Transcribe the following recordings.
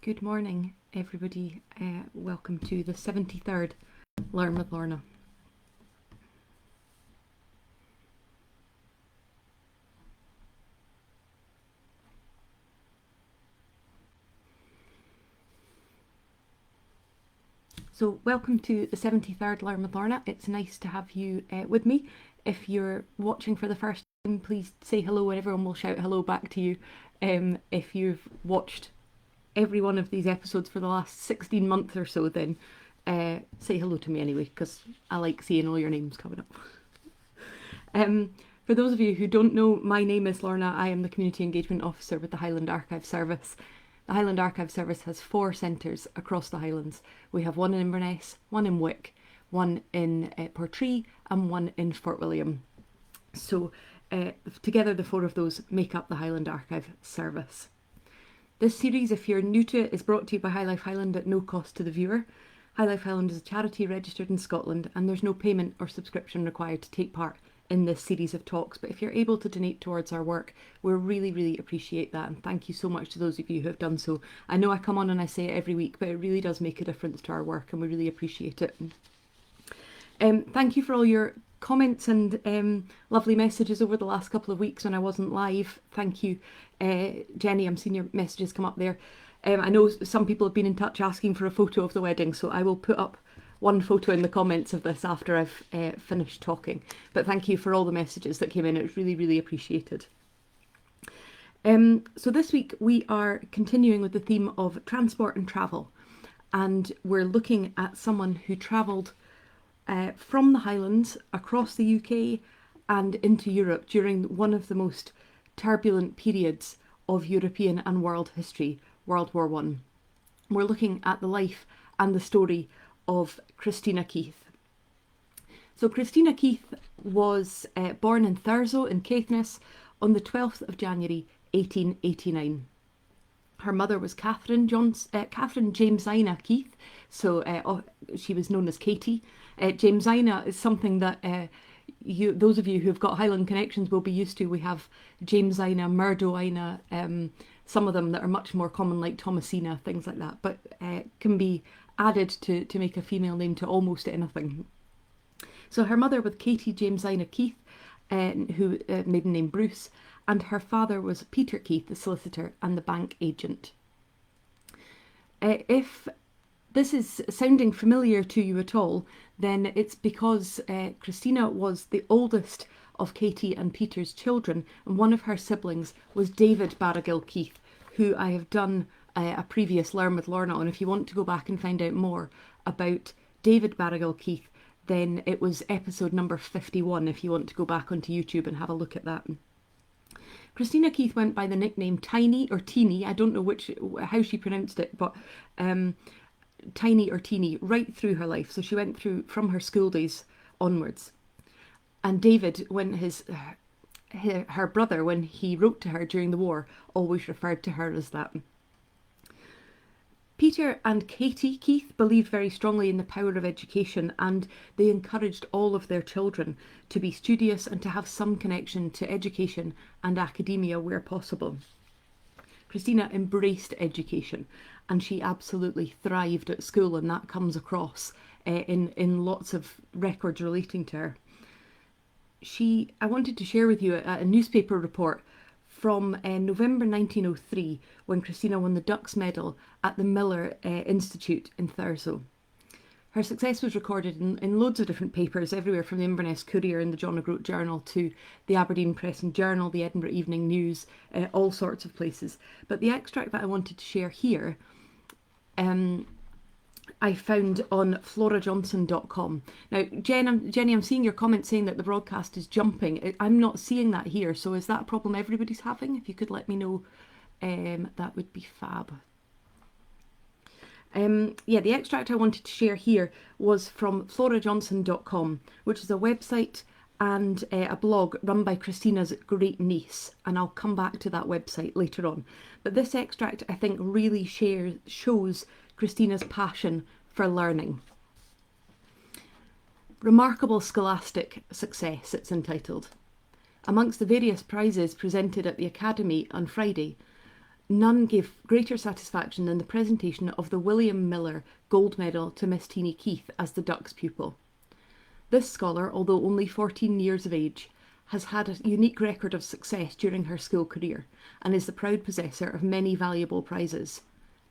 Good morning, everybody. Welcome to the 73rd Learn with Lorna. So welcome to the 73rd Learn with Lorna. It's nice to have you with me. If you're watching for the first time, please say hello and everyone will shout hello back to you. If you've watched every one of these episodes for the last 16 months or so, then say hello to me anyway, because I like seeing all your names coming up. For those of you who don't know, my name is Lorna. I am the Community Engagement Officer with the Highland Archive Service. The Highland Archive Service has 4 centres across the Highlands. We have one in Inverness, one in Wick, one in Portree and one in Fort William. So together the 4 of those make up the Highland Archive Service. This series, if you're new to it, is brought to you by High Life Highland at no cost to the viewer. High Life Highland is a charity registered in Scotland and there's no payment or subscription required to take part in this series of talks, but if you're able to donate towards our work, we really appreciate that, and thank you so much to those of you who have done so. I know I come on and I say it every week, but it really does make a difference to our work and we really appreciate it. Thank you for all your comments and lovely messages over the last couple of weeks when I wasn't live. Thank you, Jenny. I'm seeing your messages come up there. I know some people have been in touch asking for a photo of the wedding, so I will put up one photo in the comments of this after I've finished talking. But thank you for all the messages that came in. It was really appreciated. So this week we are continuing with the theme of transport and travel, and we're looking at someone who travelled from the Highlands across the UK and into Europe during one of the most turbulent periods of European and world history, World War I. We're looking at the life and the story of Christina Keith. So Christina Keith was born in Thurso in Caithness on the 12th of January 1889. Her mother was Catherine Jamesina Keith, so she was known as Katie. Jamesina is something that those of you who've got Highland connections will be used to. We have Jamesina, Murdoina, some of them that are much more common like Thomasina, things like that, but can be added to make a female name to almost anything. So her mother was Katie Jamesina Keith, who maiden name Bruce, and her father was Peter Keith, the solicitor and the bank agent. If this is sounding familiar to you at all, then it's because Christina was the oldest of Katie and Peter's children, and one of her siblings was David Barragill Keith, who I have done a previous Learn with Lorna on. If you want to go back and find out more about David Barragill Keith, then it was episode number 51 if you want to go back onto YouTube and have a look at that. Christina Keith went by the nickname Tiny or Teeny. I don't know how she pronounced it, but Tiny or Teeny right through her life. So she went through from her school days onwards. And David, when her brother, when he wrote to her during the war, always referred to her as that. Peter and Katie Keith believed very strongly in the power of education, and they encouraged all of their children to be studious and to have some connection to education and academia where possible. Christina embraced education and she absolutely thrived at school, and that comes across in lots of records relating to her. I wanted to share with you a newspaper report from November 1903, when Christina won the Dux Medal at the Miller Institute in Thurso. Her success was recorded in loads of different papers, everywhere from the Inverness Courier and the John O'Groat Journal to the Aberdeen Press and Journal, the Edinburgh Evening News, all sorts of places. But the extract that I wanted to share here I found on florajohnson.com. Now, Jenny, I'm seeing your comment saying that the broadcast is jumping. I'm not seeing that here, so is that a problem everybody's having? If you could let me know, that would be fab. The extract I wanted to share here was from florajohnson.com, which is a website and a blog run by Christina's great niece, and I'll come back to that website later on. But this extract, I think, really shows Christina's passion for learning. Remarkable Scholastic Success, it's entitled. Amongst the various prizes presented at the Academy on Friday, None gave greater satisfaction than the presentation of the William Miller Gold Medal to Miss Teenie Keith as the Duck's pupil. This scholar, although only 14 years of age, has had a unique record of success during her school career and is the proud possessor of many valuable prizes.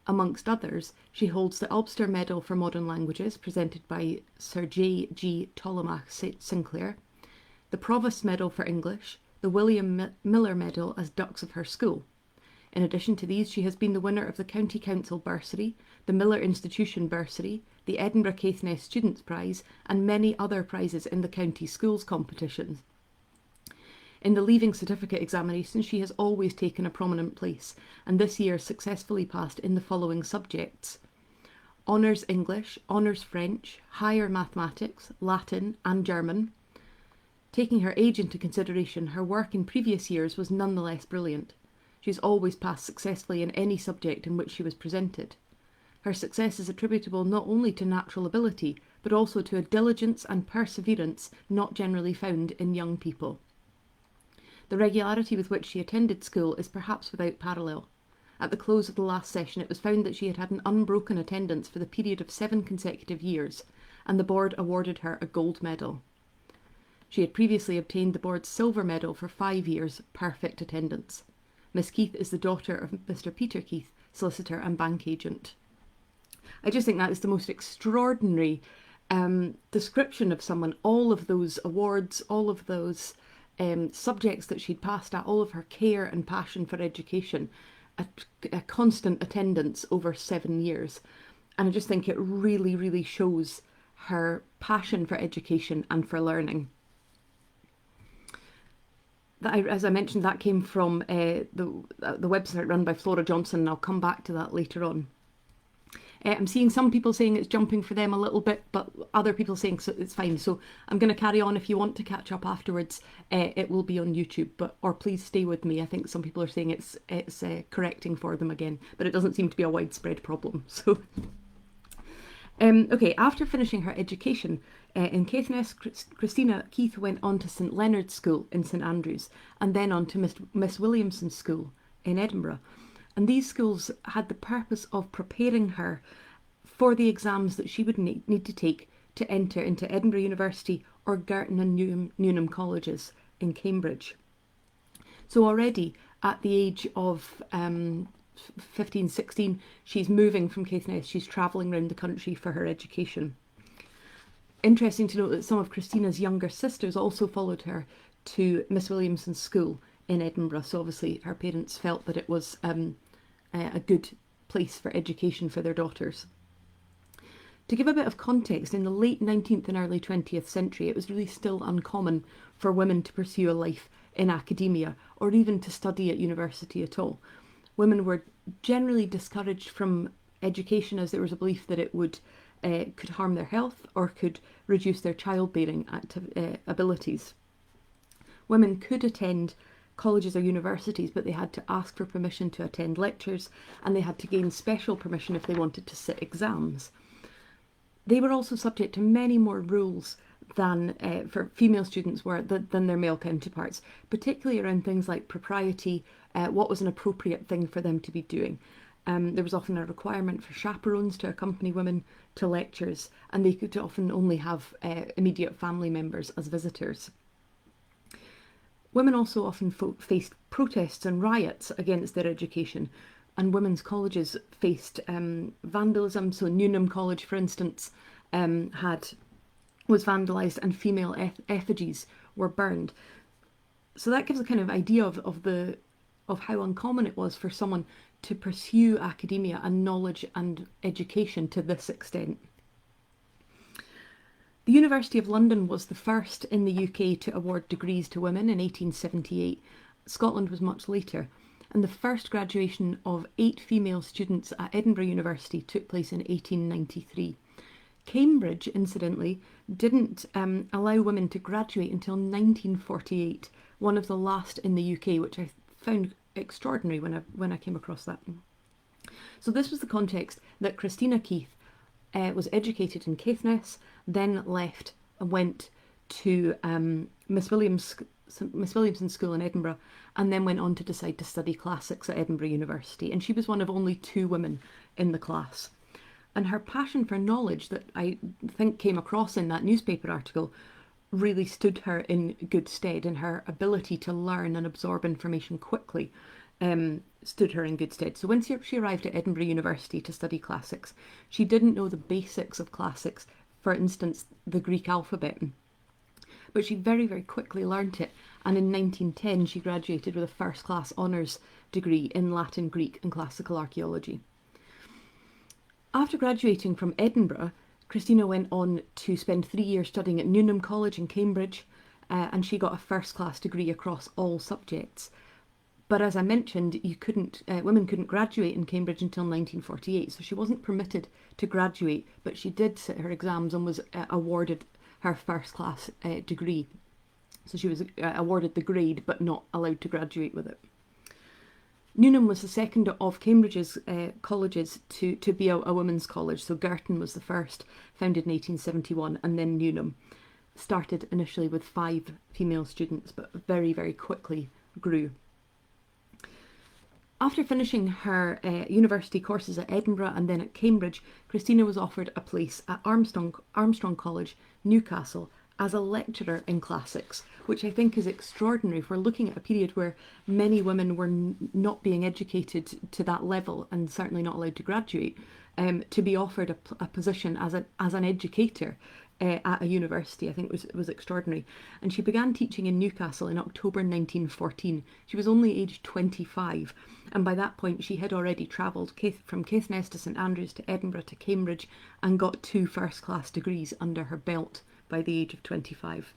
Amongst others, she holds the Ulster Medal for Modern Languages, presented by Sir J. G. Tollemache Sinclair, the Provost Medal for English, the William Miller Medal as Ducks of her school. In addition to these, she has been the winner of the County Council Bursary, the Miller Institution Bursary, the Edinburgh Caithness Students' Prize, and many other prizes in the county schools competitions. In the Leaving Certificate examinations, she has always taken a prominent place, and this year successfully passed in the following subjects: Honours English, Honours French, Higher Mathematics, Latin and German. Taking her age into consideration, her work in previous years was nonetheless brilliant. She's always passed successfully in any subject in which she was presented. Her success is attributable not only to natural ability, but also to a diligence and perseverance not generally found in young people. The regularity with which she attended school is perhaps without parallel. At the close of the last session, it was found that she had had an unbroken attendance for the period of 7 consecutive years, and the board awarded her a gold medal. She had previously obtained the board's silver medal for 5 years' perfect attendance. Miss Keith is the daughter of Mr. Peter Keith, solicitor and bank agent. I just think that is the most extraordinary description of someone. All of those awards, all of those subjects that she'd passed at, all of her care and passion for education, a constant attendance over 7 years. And I just think it really, really shows her passion for education and for learning. As I mentioned, that came from the website run by Flora Johnson, and I'll come back to that later on. I'm seeing some people saying it's jumping for them a little bit, but other people saying it's fine. So I'm going to carry on. If you want to catch up afterwards, it will be on YouTube, or please stay with me. I think some people are saying it's correcting for them again, but it doesn't seem to be a widespread problem. So, okay, after finishing her education in Caithness, Christina Keith went on to St Leonard's School in St Andrews, and then on to Miss Williamson's School in Edinburgh. And these schools had the purpose of preparing her for the exams that she would need to take to enter into Edinburgh University or Girton and Newnham colleges in Cambridge. So already at the age of 15, 16, she's moving from Caithness. She's travelling around the country for her education. Interesting to note that some of Christina's younger sisters also followed her to Miss Williamson's School in Edinburgh. So obviously her parents felt that it was a good place for education for their daughters. To give a bit of context, in the late 19th and early 20th century, it was really still uncommon for women to pursue a life in academia or even to study at university at all. Women were generally discouraged from education as there was a belief that it could harm their health or could reduce their childbearing abilities. Women could attend colleges or universities, but they had to ask for permission to attend lectures, and they had to gain special permission if they wanted to sit exams. They were also subject to many more rules than for female students were than their male counterparts, particularly around things like propriety, what was an appropriate thing for them to be doing. There was often a requirement for chaperones to accompany women to lectures, and they could often only have immediate family members as visitors. Women also often faced protests and riots against their education, and women's colleges faced vandalism. So Newnham College, for instance, was vandalised and female effigies were burned. So that gives a kind of idea of how uncommon it was for someone to pursue academia and knowledge and education to this extent. The University of London was the first in the UK to award degrees to women in 1878. Scotland was much later, and the first graduation of 8 female students at Edinburgh University took place in 1893. Cambridge, incidentally, didn't allow women to graduate until 1948, one of the last in the UK, which I found extraordinary when I came across that. So this was the context that Christina Keith was educated in Caithness, then left and went to Miss Williams' Miss Williamson's school in Edinburgh, and then went on to decide to study classics at Edinburgh University. And she was one of only 2 women in the class. And her passion for knowledge that I think came across in that newspaper article really stood her in good stead, and her ability to learn and absorb information quickly stood her in good stead. So when she arrived at Edinburgh University to study classics, she didn't know the basics of classics, for instance, the Greek alphabet. But she very, very quickly learnt it, and in 1910 she graduated with a first-class honours degree in Latin, Greek and classical archaeology. After graduating from Edinburgh, Christina went on to spend 3 years studying at Newnham College in Cambridge, and she got a first-class degree across all subjects. But as I mentioned, women couldn't graduate in Cambridge until 1948, so she wasn't permitted to graduate, but she did sit her exams and was awarded her first-class degree. So she was awarded the grade, but not allowed to graduate with it. Newnham was the second of Cambridge's colleges to be a women's college. So Girton was the first, founded in 1871, and then Newnham started initially with 5 female students, but very, very quickly grew. After finishing her university courses at Edinburgh and then at Cambridge, Christina was offered a place at Armstrong College, Newcastle, as a lecturer in classics, which I think is extraordinary if we're looking at a period where many women were not being educated to that level and certainly not allowed to graduate, to be offered a position as an educator at a university. I think was extraordinary. And she began teaching in Newcastle in October 1914. She was only aged 25, and by that point she had already travelled from Caithness to St Andrews to Edinburgh to Cambridge and got 2 first-class degrees under her belt by the age of 25.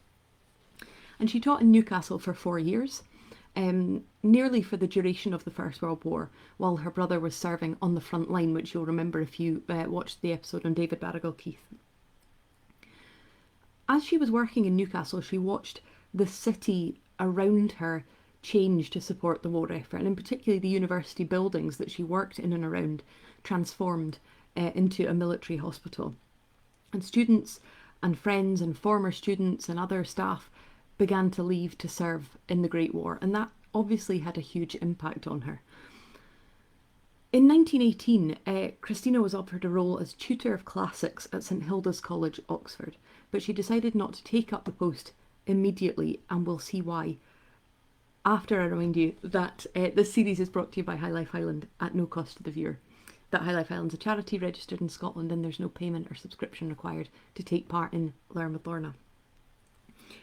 And she taught in Newcastle for 4 years, nearly for the duration of the First World War, while her brother was serving on the front line, which you'll remember if you watched the episode on David Keith. As she was working in Newcastle, she watched the city around her change to support the war effort, and in particular the university buildings that she worked in and around transformed into a military hospital. And students and friends and former students and other staff began to leave to serve in the Great War, and that obviously had a huge impact on her. In 1918, Christina was offered a role as tutor of classics at St Hilda's College, Oxford, but she decided not to take up the post immediately, and we'll see why after I remind you that this series is brought to you by High Life Highland at no cost to the viewer. That High Life Highland's a charity registered in Scotland, and there's no payment or subscription required to take part in Learn with Lorna.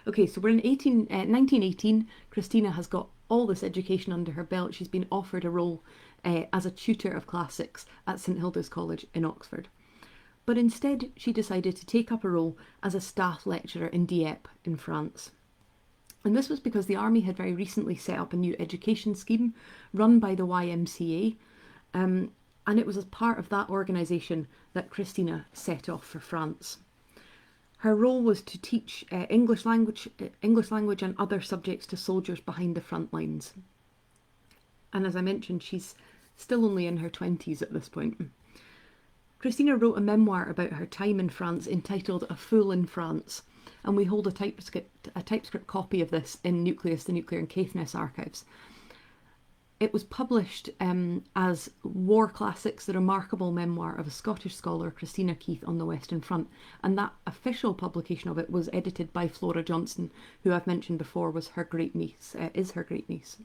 Okay, so we're in 1918. Christina has got all this education under her belt. She's been offered a role as a tutor of classics at St Hilda's College in Oxford. But instead, she decided to take up a role as a staff lecturer in Dieppe in France. And this was because the army had very recently set up a new education scheme run by the YMCA, and it was as part of that organisation that Christina set off for France. Her role was to teach English language and other subjects to soldiers behind the front lines. And as I mentioned, she's still only in her 20s at this point. Christina wrote a memoir about her time in France entitled A Fool in France, and we hold a typescript copy of this in Nucleus, the Nuclear and Caithness archives. It was published as War Classics, the remarkable memoir of a Scottish scholar, Christina Keith, on the Western Front, and that official publication of it was edited by Flora Johnson, who I've mentioned before is her great niece.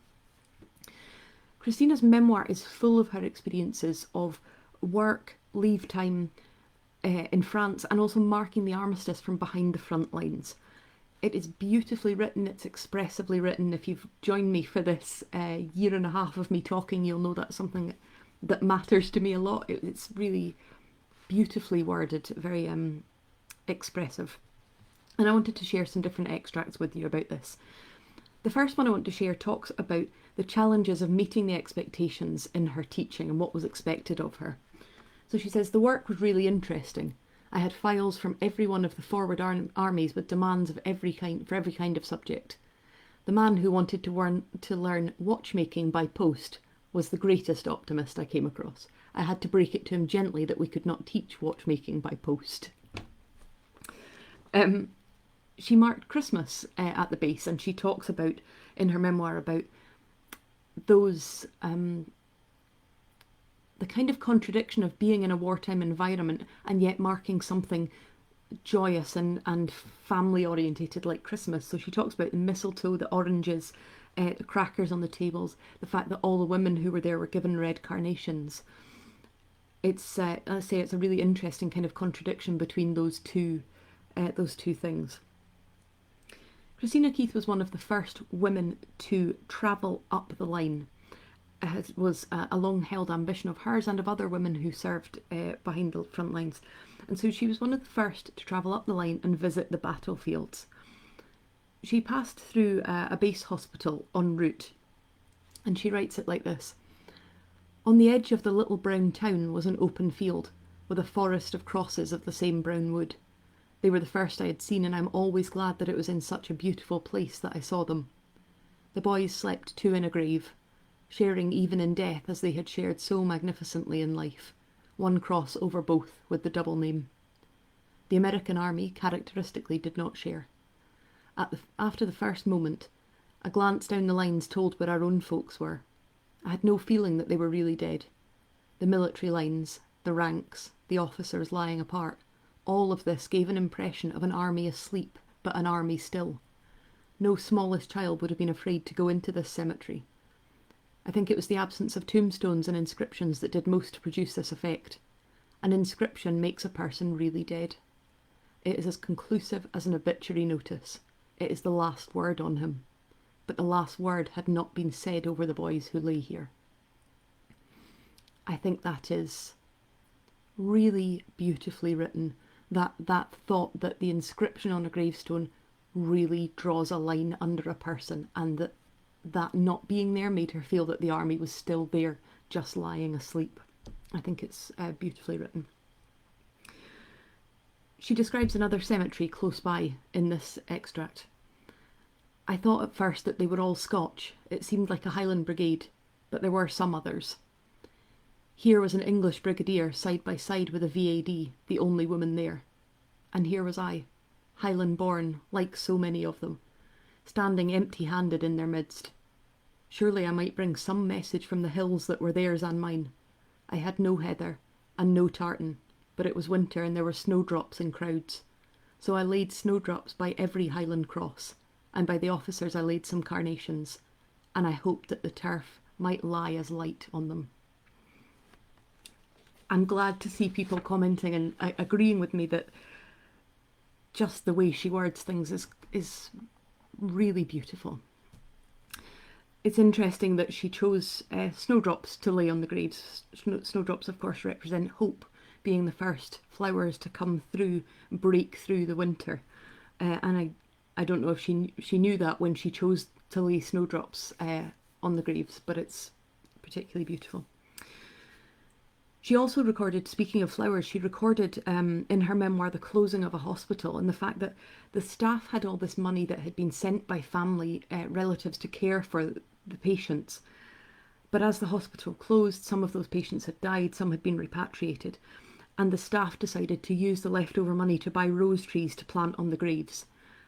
Christina's memoir is full of her experiences of work, leave time in France, and also marking the armistice from behind the front lines. It is beautifully written, it's expressively written. If you've joined me for this year and a half of me talking, you'll know that's something that matters to me a lot. It's really beautifully worded, very expressive. And I wanted to share some different extracts with you about this. The first one I want to share talks about the challenges of meeting the expectations in her teaching and what was expected of her. So she says, the work was really interesting. I had files from every one of the forward armies with demands of every kind of subject. The man who wanted to learn watchmaking by post was the greatest optimist I came across. I had to break it to him gently that we could not teach watchmaking by post. she marked Christmas at the base, and she talks about, in her memoir, about those, the kind of contradiction of being in a wartime environment and yet marking something joyous and family orientated like Christmas. So she talks about the mistletoe, the oranges, the crackers on the tables, the fact that all the women who were there were given red carnations. It's I say it's a really interesting kind of contradiction between those two things. Christina Keith was one of the first women to travel up the line. It was a long-held ambition of hers and of other women who served behind the front lines. And so she was one of the first to travel up the line and visit the battlefields. She passed through a base hospital en route, and she writes it like this. On the edge of the little brown town was an open field, with a forest of crosses of the same brown wood. They were the first I had seen, and I'm always glad that it was in such a beautiful place that I saw them. The boys slept two in a grave, sharing even in death as they had shared so magnificently in life, one cross over both with the double name. The American army characteristically did not share. After the first moment, a glance down the lines told where our own folks were. I had no feeling that they were really dead. The military lines, the ranks, the officers lying apart, all of this gave an impression of an army asleep, but an army still. No smallest child would have been afraid to go into this cemetery. I think it was the absence of tombstones and inscriptions that did most to produce this effect. An inscription makes a person really dead. It is as conclusive as an obituary notice. It is the last word on him. But the last word had not been said over the boys who lay here. I think that is really beautifully written. That thought that the inscription on a gravestone really draws a line under a person, and that not being there made her feel that the army was still there, just lying asleep. I think it's beautifully written. She describes another cemetery close by in this extract. I thought at first that they were all Scotch. It seemed like a Highland brigade, but there were some others. Here was an English brigadier side by side with a VAD, the only woman there. And here was I, Highland born, like so many of them, standing empty-handed in their midst. Surely I might bring some message from the hills that were theirs and mine. I had no heather, and no tartan, but it was winter and there were snowdrops in crowds. So I laid snowdrops by every Highland cross, and by the officers I laid some carnations, and I hoped that the turf might lie as light on them. I'm glad to see people commenting and agreeing with me that just the way she words things is really beautiful. It's interesting that she chose snowdrops to lay on the graves. Snowdrops, of course, represent hope, being the first flowers to come through, break through the winter. And I don't know if she knew that when she chose to lay snowdrops on the graves, but it's particularly beautiful. She also recorded, speaking of flowers, she recorded in her memoir the closing of a hospital and the fact that the staff had all this money that had been sent by family relatives to care for the patients. But as the hospital closed, some of those patients had died, some had been repatriated, and the staff decided to use the leftover money to buy rose trees to plant on the graves.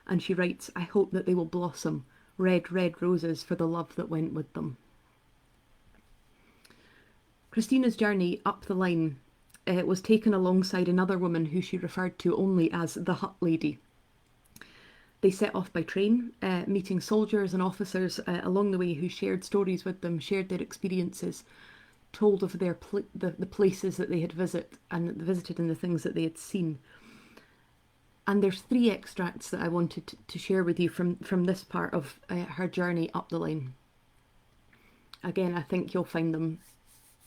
And she writes, I hope that they will blossom, red, red roses for the love that went with them. Christina's journey up the line was taken alongside another woman who she referred to only as the hut lady. They set off by train, meeting soldiers and officers along the way who shared stories with them, shared their experiences, told of their the places that they had visited and the things that they had seen. And there's 3 extracts that I wanted to share with you from this part of her journey up the line. Again, I think you'll find them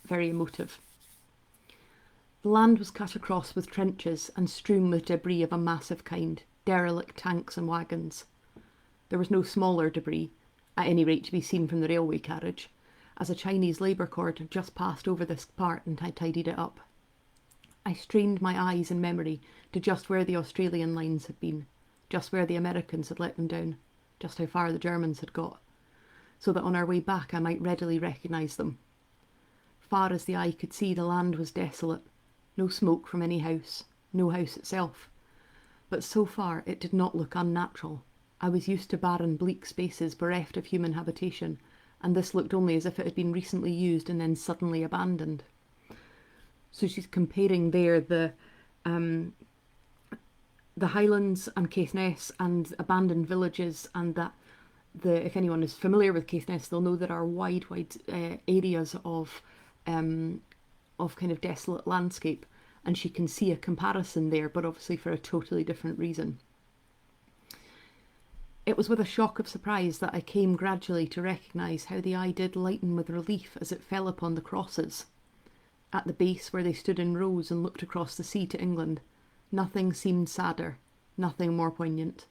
very emotive. The land was cut across with trenches and strewn with debris of a massive kind, derelict tanks and wagons. There was no smaller debris, at any rate to be seen from the railway carriage, as a Chinese labour cord had just passed over this part and had tidied it up. I strained my eyes in memory to just where the Australian lines had been, just where the Americans had let them down, just how far the Germans had got, so that on our way back I might readily recognise them. Far as the eye could see, the land was desolate, no smoke from any house, no house itself. but so far it did not look unnatural. I was used to barren, bleak spaces bereft of human habitation, and this looked only as if it had been recently used and then suddenly abandoned. So she's comparing there the Highlands and Caithness and abandoned villages, and that if anyone is familiar with Caithness, they'll know there are wide areas of kind of desolate landscape, and she can see a comparison there, but obviously for a totally different reason. It was with a shock of surprise that I came gradually to recognise how the eye did lighten with relief as it fell upon the crosses. At the base where they stood in rows and looked across the sea to England, nothing seemed sadder, nothing more poignant.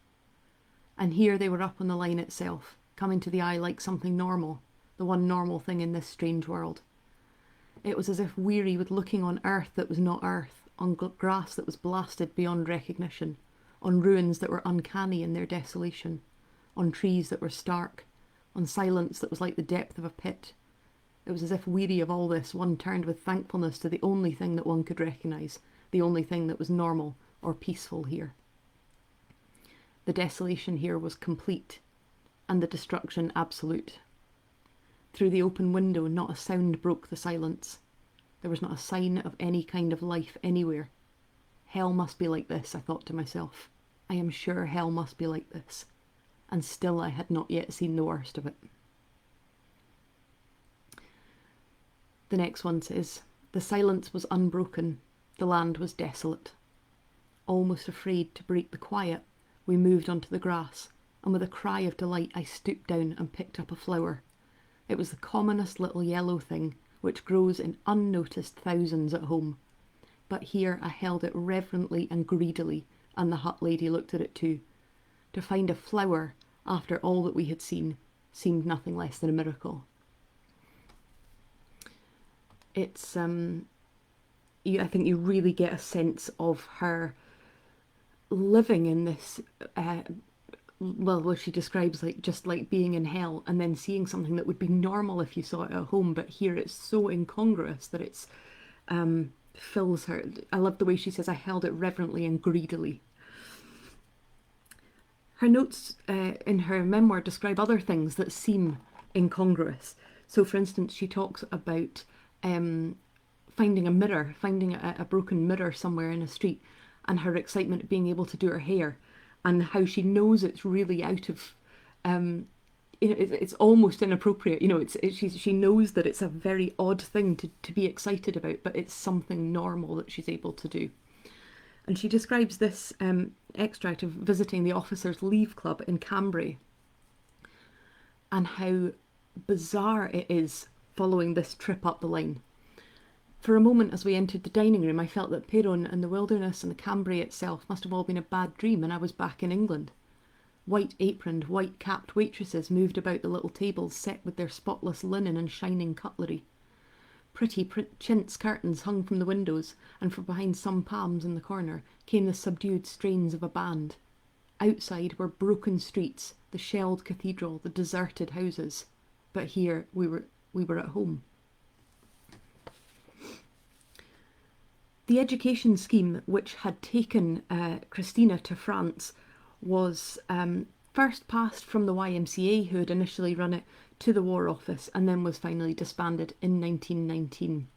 And here they were up on the line itself, coming to the eye like something normal, the one normal thing in this strange world. It was as if weary with looking on earth that was not earth, on grass that was blasted beyond recognition, on ruins that were uncanny in their desolation, on trees that were stark, on silence that was like the depth of a pit. It was as if weary of all this, one turned with thankfulness to the only thing that one could recognise, the only thing that was normal or peaceful here. The desolation here was complete, and the destruction absolute. Through the open window, not a sound broke the silence. There was not a sign of any kind of life anywhere. Hell must be like this, I thought to myself. I am sure hell must be like this. And still I had not yet seen the worst of it. The next one says, the silence was unbroken. The land was desolate. Almost afraid to break the quiet, we moved onto the grass, and with a cry of delight I stooped down and picked up a flower. It was the commonest little yellow thing, which grows in unnoticed thousands at home. But here I held it reverently and greedily, and the hut lady looked at it too. To find a flower, after all that we had seen, seemed nothing less than a miracle. It's, I think you really get a sense of her living in this, what she describes just like being in hell, and then seeing something that would be normal if you saw it at home, but here it's so incongruous that it's fills her. I love the way she says, I held it reverently and greedily. Her notes in her memoir describe other things that seem incongruous. So for instance, she talks about finding a mirror, finding a broken mirror somewhere in a street, and her excitement at being able to do her hair, and how she knows it's really out of, it's almost inappropriate. She knows that it's a very odd thing to be excited about, but it's something normal that she's able to do. And she describes this extract of visiting the Officers' Leave Club in Cambrai, and how bizarre it is following this trip up the line. For a moment, as we entered the dining room, I felt that Péronne and the wilderness and the Cambrai itself must have all been a bad dream, and I was back in England. White-aproned, white-capped waitresses moved about the little tables set with their spotless linen and shining cutlery. Pretty chintz curtains hung from the windows, and from behind some palms in the corner came the subdued strains of a band. Outside were broken streets, the shelled cathedral, the deserted houses. But here we were at home. The education scheme which had taken Christina to France was first passed from the YMCA, who had initially run it, to the War Office, and then was finally disbanded in 1919.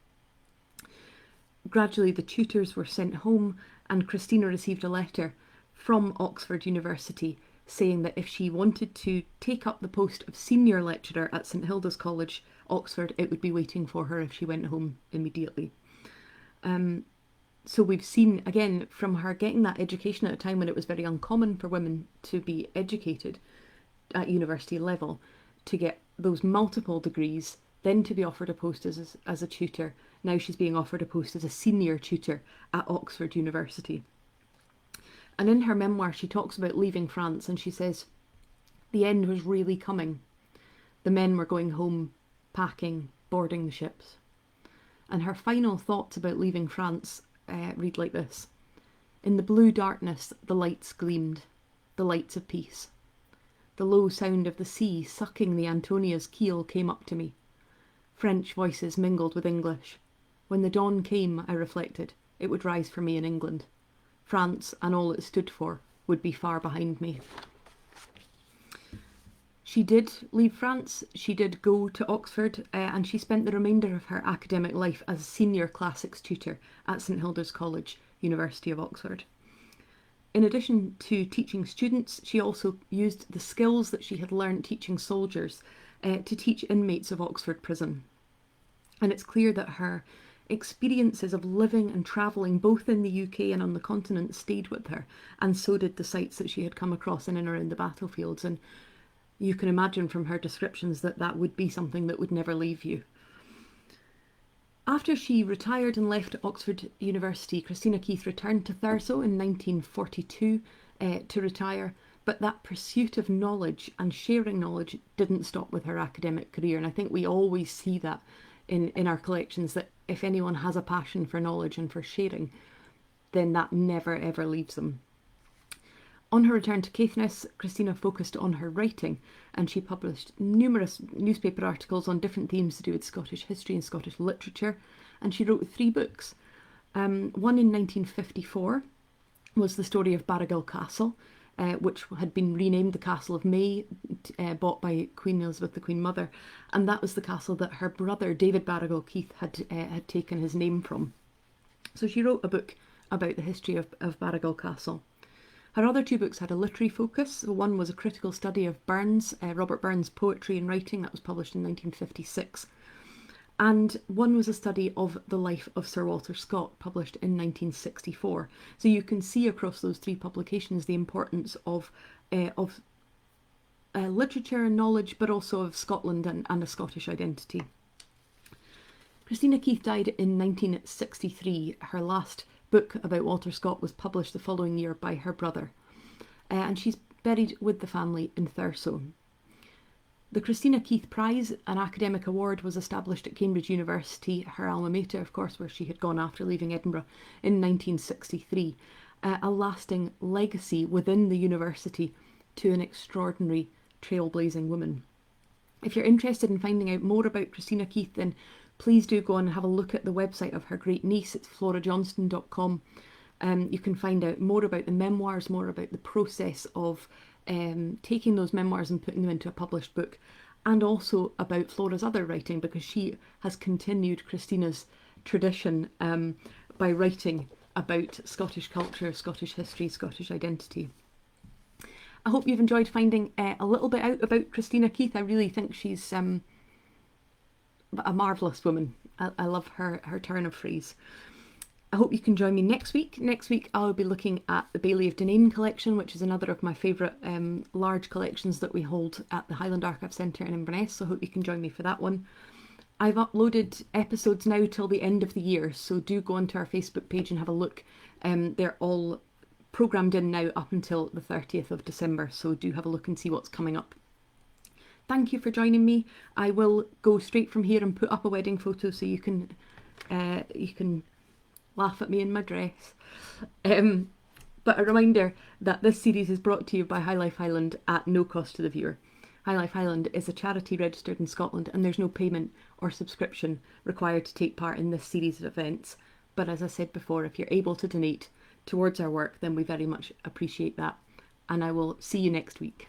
Gradually the tutors were sent home, and Christina received a letter from Oxford University saying that if she wanted to take up the post of senior lecturer at St Hilda's College, Oxford, it would be waiting for her if she went home immediately. So we've seen, again, from her getting that education at a time when it was very uncommon for women to be educated at university level, to get those multiple degrees, then to be offered a post as a tutor. Now she's being offered a post as a senior tutor at Oxford University. And in her memoir, she talks about leaving France, and she says, the end was really coming. The men were going home, packing, boarding the ships. And her final thoughts about leaving France read like this. In the blue darkness, the lights gleamed, the lights of peace. The low sound of the sea sucking the Antonia's keel came up to me. French voices mingled with English. When the dawn came, I reflected, it would rise for me in England. France and all it stood for would be far behind me. She did leave France, she did go to Oxford, and she spent the remainder of her academic life as senior classics tutor at St Hilda's College, University of Oxford. In addition to teaching students, she also used the skills that she had learned teaching soldiers to teach inmates of Oxford prison. And it's clear that her experiences of living and travelling both in the UK and on the continent stayed with her, and so did the sites that she had come across in and around the battlefields. And you can imagine from her descriptions that that would be something that would never leave you. After she retired and left Oxford University, Christina Keith returned to Thurso in 1942 to retire, but that pursuit of knowledge and sharing knowledge didn't stop with her academic career. And I think we always see that in our collections, that if anyone has a passion for knowledge and for sharing, then that never ever leaves them. On her return to Caithness, Christina focused on her writing, and she published numerous newspaper articles on different themes to do with Scottish history and Scottish literature, and she wrote 3 books. One in 1954 was the story of Barragill Castle, which had been renamed the Castle of May, bought by Queen Elizabeth, the Queen Mother, and that was the castle that her brother David Barragill Keith had taken his name from. So she wrote a book about the history of Barragill Castle. Her other 2 books had a literary focus. One was a critical study of Burns, Robert Burns' poetry and writing, that was published in 1956. And one was a study of the life of Sir Walter Scott, published in 1964. So you can see across those 3 publications the importance of literature and knowledge, but also of Scotland and a Scottish identity. Christina Keith died in 1963. Her last book about Walter Scott was published the following year by her brother, and she's buried with the family in Thurso. The Christina Keith Prize, an academic award, was established at Cambridge University, her alma mater, of course, where she had gone after leaving Edinburgh in 1963, a lasting legacy within the university to an extraordinary trailblazing woman. If you're interested in finding out more about Christina Keith, then please do go and have a look at the website of her great niece. It's florajohnston.com. You can find out more about the memoirs, more about the process of taking those memoirs and putting them into a published book, and also about Flora's other writing, because she has continued Christina's tradition by writing about Scottish culture, Scottish history, Scottish identity. I hope you've enjoyed finding a little bit out about Christina Keith. I really think she's a marvellous woman. I love her turn of phrase. I hope you can join me next week. Next week I'll be looking at the Baillie of Dineen collection, which is another of my favourite large collections that we hold at the Highland Archive Centre in Inverness, so I hope you can join me for that one. I've uploaded episodes now till the end of the year, so do go onto our Facebook page and have a look. They're all programmed in now up until the 30th of December, so do have a look and see what's coming up. Thank you for joining me. I will go straight from here and put up a wedding photo so you can laugh at me in my dress. But a reminder that this series is brought to you by High Life Highland at no cost to the viewer. High Life Highland is a charity registered in Scotland, and there's no payment or subscription required to take part in this series of events. But as I said before, if you're able to donate towards our work, then we very much appreciate that. And I will see you next week.